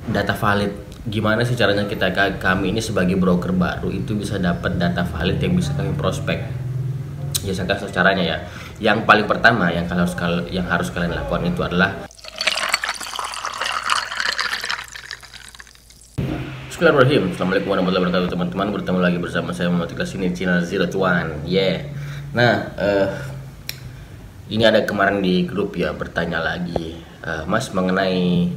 data valid. Gimana sih caranya kami ini sebagai broker baru itu bisa dapat data valid yang bisa kami prospek? Ya, saya kasih caranya ya. Yang paling pertama yang harus kalian lakukan itu adalah Bismillahirrahmanirrahim. Assalamualaikum warahmatullahi wabarakatuh, teman-teman. Bertemu lagi bersama saya Muhammad Ikhlas, ini channel Zero to One. Nah, ini ada kemarin di grup ya bertanya lagi, Mas, mengenai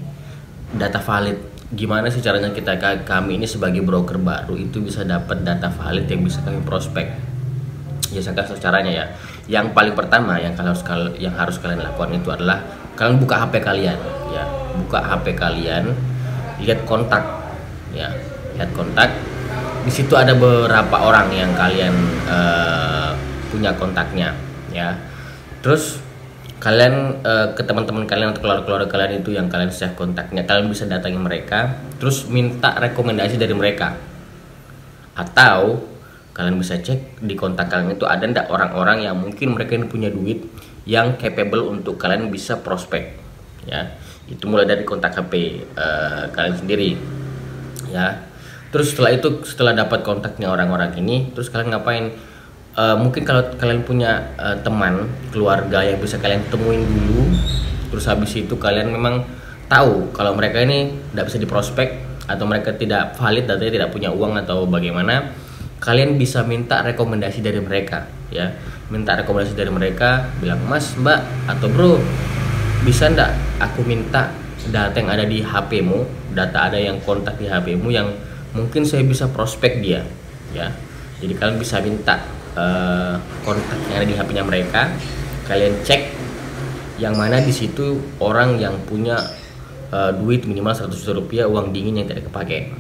data valid. Gimana sih caranya kami ini sebagai broker baru itu bisa dapat data valid yang bisa kami prospek? Ya, saya kasih caranya ya. Yang paling pertama yang harus kalian lakukan itu adalah kalian buka HP kalian ya. Buka HP kalian, lihat kontak ya. Lihat kontak. Di situ ada beberapa orang yang kalian punya kontaknya ya. Terus kalian ke teman-teman kalian atau keluarga kalian itu yang kalian save kontaknya, kalian bisa datangi mereka, terus minta rekomendasi dari mereka. Atau kalian bisa cek di kontak kalian itu ada ndak orang-orang yang mungkin mereka ini punya duit yang capable untuk kalian bisa prospek ya. Itu mulai dari kontak HP kalian sendiri ya. Terus setelah dapat kontaknya orang-orang ini, terus kalian ngapain? Mungkin kalau kalian punya teman keluarga yang bisa kalian temuin dulu, terus habis itu kalian memang tahu kalau mereka ini tidak bisa diprospek atau mereka tidak valid, datanya tidak punya uang atau bagaimana, kalian bisa minta rekomendasi dari mereka ya. Minta rekomendasi dari mereka, bilang, Mas, Mbak, atau Bro, bisa ndak aku minta data yang ada di HP-mu, data ada yang kontak di HP-mu yang mungkin saya bisa prospek dia ya. Jadi kalian bisa minta kontak yang ada di HP-nya mereka, kalian cek yang mana di situ orang yang punya duit minimal 100 juta rupiah uang dingin yang tidak kepake.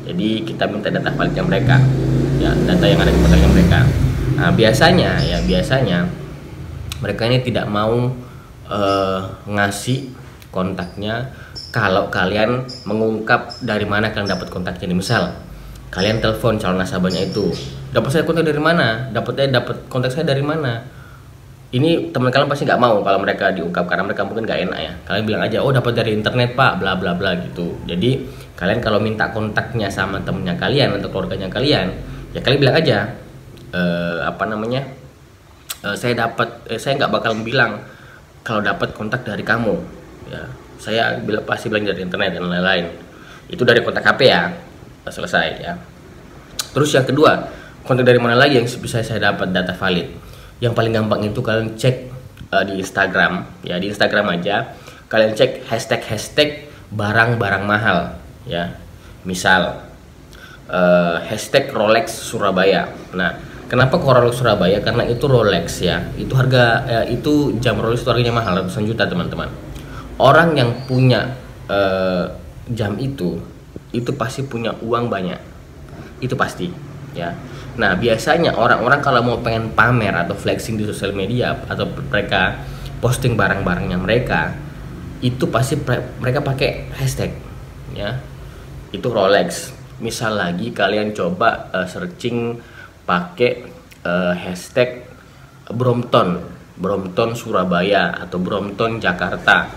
Jadi kita minta data validnya mereka ya, data yang ada di kontaknya mereka. Nah, biasanya mereka ini tidak mau ngasih kontaknya kalau kalian mengungkap dari mana kalian dapat kontaknya. Misal kalian telepon calon nasabahnya itu, dapat saya kontak dari mana? Dapat kontak saya dari mana? Ini teman kalian pasti nggak mau kalau mereka diungkap karena mereka mungkin nggak enak ya. Kalian bilang aja, oh dapat dari internet Pak, bla bla bla gitu. Jadi kalian kalau minta kontaknya sama temennya kalian atau keluarganya kalian, ya kalian bilang aja, saya nggak bakal bilang kalau dapat kontak dari kamu ya. Saya pasti bilang dari internet dan lain-lain. Itu dari kontak HP ya. Selesai ya. Terus yang kedua, kontak dari mana lagi yang bisa saya dapat data valid? Yang paling gampang itu kalian cek di Instagram ya. Di Instagram aja kalian cek hashtag barang-barang mahal ya. Misal hashtag Rolex Surabaya. Nah, kenapa kok Rolex Surabaya? Karena itu Rolex ya. Itu itu jam Rolex itu harganya mahal, ratusan juta teman-teman. Orang yang punya jam itu pasti punya uang banyak, itu pasti ya. Nah, biasanya orang-orang kalau mau pengen pamer atau flexing di sosial media atau mereka posting barang-barangnya mereka, itu pasti mereka pakai hashtag ya, itu Rolex. Misal lagi kalian coba searching pakai hashtag Brompton Surabaya atau Brompton Jakarta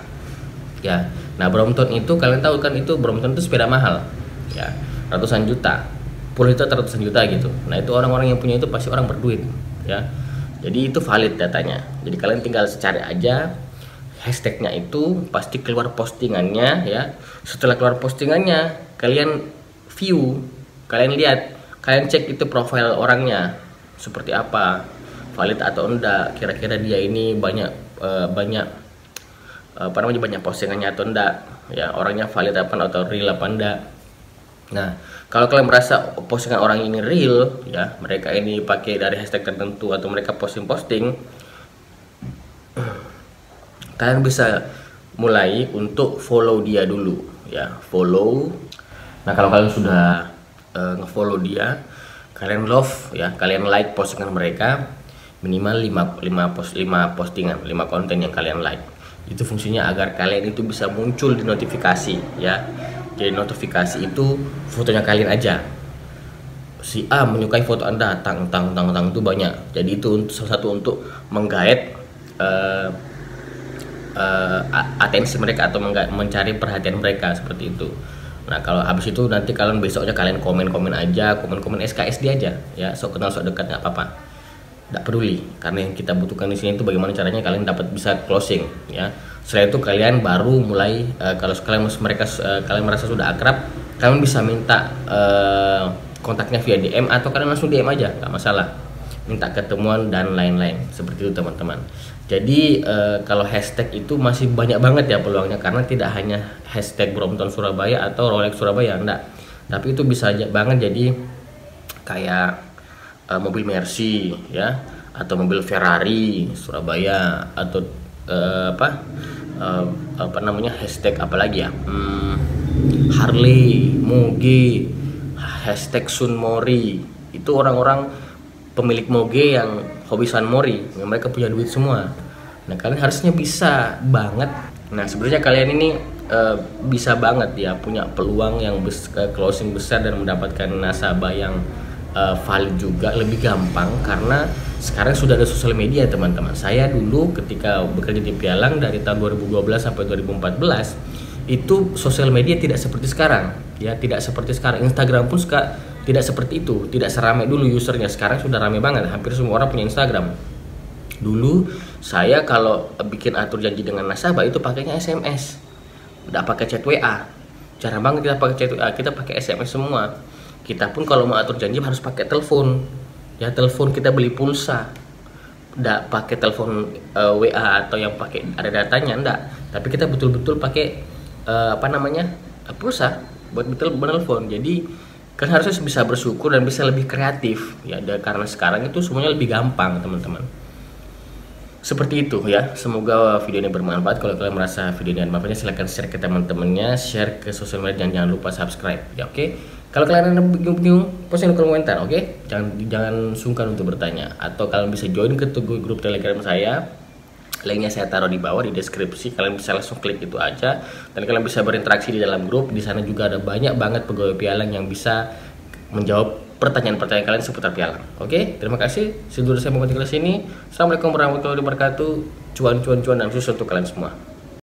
ya. Nah, Brompton itu kalian tahu kan, itu Brompton itu sepeda mahal ya, ratusan juta, puluh juta, ratusan juta gitu. Nah, itu orang-orang yang punya itu pasti orang berduit ya. Jadi itu valid datanya. Jadi kalian tinggal cari aja hashtagnya, itu pasti keluar postingannya ya. Setelah keluar postingannya, kalian view, kalian lihat, kalian cek itu profil orangnya seperti apa, valid atau enggak, kira-kira dia ini banyak banyak postingannya atau enggak ya, orangnya valid apa atau real apa enggak. Nah, kalau kalian merasa postingan orang ini real ya, mereka ini pakai dari hashtag tertentu atau mereka posting, kalian bisa mulai untuk follow dia dulu ya, follow. Nah, kalau kalian sudah nge-follow dia, kalian love ya, kalian like postingan mereka minimal 5 postingan, 5 konten yang kalian like. Itu fungsinya agar kalian itu bisa muncul di notifikasi ya. Jadi notifikasi itu fotonya kalian aja. Si A menyukai foto Anda, tang itu banyak. Jadi itu salah satu untuk menggait atensi mereka atau mencari perhatian mereka seperti itu. Nah kalau habis itu nanti kalian besoknya kalian komen aja, komen SKSD aja ya, sok kenal sok dekat nggak apa-apa, nggak peduli, karena yang kita butuhkan di sini itu bagaimana caranya kalian dapat bisa closing ya. Setelah itu kalian baru mulai kalau kalian kalian merasa sudah akrab, kalian bisa minta kontaknya via DM atau kalian langsung DM aja, nggak masalah, minta ketemuan dan lain-lain seperti itu teman-teman. Jadi kalau hashtag itu masih banyak banget ya peluangnya, karena tidak hanya hashtag Brompton Surabaya atau Rolex Surabaya, enggak, tapi itu bisa aja banget jadi kayak mobil Mercy ya, atau mobil Ferrari Surabaya, atau apa namanya, hashtag apalagi ya, Harley, Moge, hashtag Sunmori. Itu orang-orang pemilik Moge yang hobi Sunmori, yang mereka punya duit semua. Nah kalian harusnya bisa banget. Nah sebenarnya kalian ini bisa banget ya punya peluang yang closing besar dan mendapatkan nasabah yang valid juga lebih gampang, karena sekarang sudah ada sosial media teman-teman. Saya dulu ketika bekerja di Pialang dari tahun 2012 sampai 2014 itu sosial media tidak seperti sekarang ya, tidak seperti sekarang. Instagram pun tidak seperti itu, tidak seramai dulu usernya. Sekarang sudah ramai banget, hampir semua orang punya Instagram. Dulu saya kalau bikin atur janji dengan nasabah itu pakainya SMS, nggak pakai chat WA. Jarang banget kita pakai chat WA, kita pakai SMS semua. Kita pun kalau mau atur janji harus pakai telepon ya, telepon kita beli pulsa, nggak pakai telepon WA atau yang pakai ada datanya, enggak, tapi kita betul-betul pakai pulsa buat betul menelpon. Jadi kan harusnya bisa bersyukur dan bisa lebih kreatif ya, karena sekarang itu semuanya lebih gampang teman-teman. Seperti itu ya, semoga video ini bermanfaat. Kalau kalian merasa video ini bermanfaat, silahkan share ke teman-temannya, share ke sosial media, dan jangan lupa subscribe ya, oke? Kalau kalian ada bingung, posting di kolom komentar, oke? Jangan sungkan untuk bertanya, atau kalian bisa join ke grup Telegram saya. Linknya saya taruh di bawah di deskripsi, kalian bisa langsung klik itu aja, dan kalian bisa berinteraksi di dalam grup. Di sana juga ada banyak banget pegawai Pialang yang bisa menjawab pertanyaan-pertanyaan kalian seputar Pialang. Oke, terima kasih. Sudah saya membuat kelas ini. Assalamualaikum warahmatullahi wabarakatuh. Cuan dan sukses untuk kalian semua.